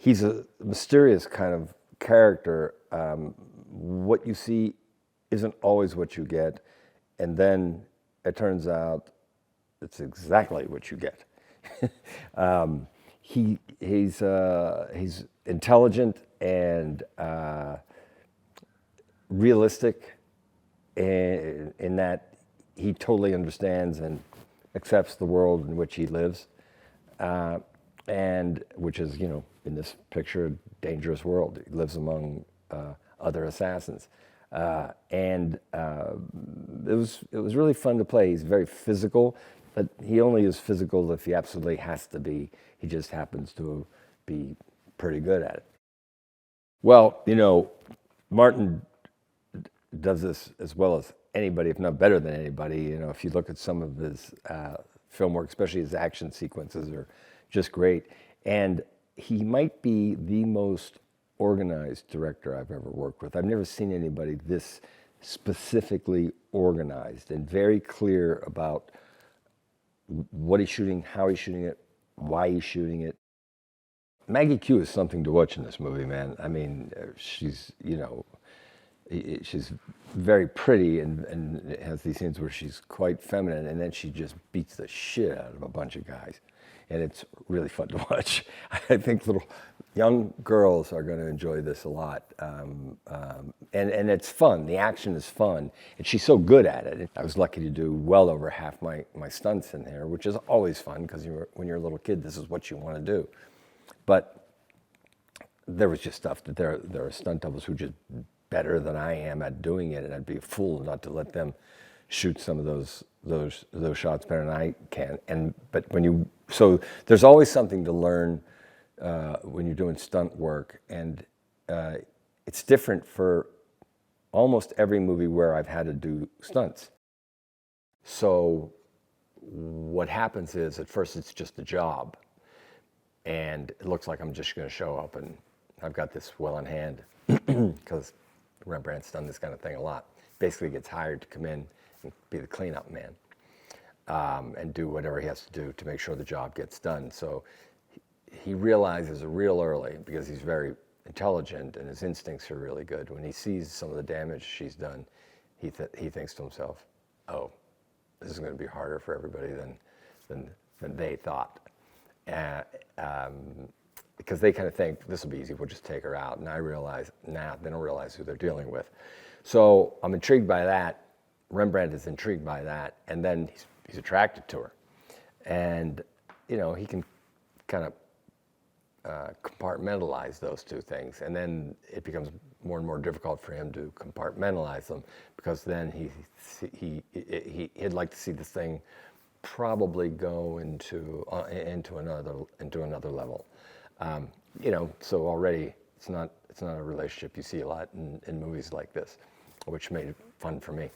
he's a mysterious kind of character. What you see isn't always what you get, and then it turns out it's exactly what you get. He's intelligent and realistic in that he totally understands and accepts the world in which he lives, and which is, in this picture, a dangerous world. He lives among other assassins. And it was really fun to play. He's very physical, but he only is physical if he absolutely has to be. He just happens to be pretty good at it. Well, Martin does this as well as anybody, if not better than anybody. If you look at some of his film work, especially his action sequences, are just great. And he might be the most organized director I've ever worked with. I've never seen anybody this specifically organized and very clear about what he's shooting, how he's shooting it, why he's shooting it. Maggie Q is something to watch in this movie, man. I mean, she's very pretty and has these scenes where she's quite feminine, and then she just beats the shit out of a bunch of guys. And it's really fun to watch. I think little young girls are going to enjoy this a lot. And it's fun. The action is fun. And she's so good at it. I was lucky to do well over half my stunts in there, which is always fun because when you're a little kid, this is what you want to do. But there was just stuff that there are stunt doubles who are just better than I am at doing it, and I'd be a fool not to let them shoot some of those shots better than I can. So there's always something to learn when you're doing stunt work, and it's different for almost every movie where I've had to do stunts. So what happens is, at first it's just a job, and it looks like I'm just going to show up and I've got this well in hand, because Rembrandt's done this kind of thing a lot. Basically gets hired to come in and be the cleanup man, and do whatever he has to do to make sure the job gets done. So he realizes real early, because he's very intelligent and his instincts are really good. When he sees some of the damage she's done, he thinks to himself, "Oh, this is going to be harder for everybody than they thought," because they kind of think this will be easy. We'll just take her out. And I realize, they don't realize who they're dealing with. So I'm intrigued by that. Rembrandt is intrigued by that, and then he's attracted to her, and he can kind of compartmentalize those two things, and then it becomes more and more difficult for him to compartmentalize them, because then he'd like to see this thing probably go into another level. So already it's not a relationship you see a lot in movies like this, which made it fun for me.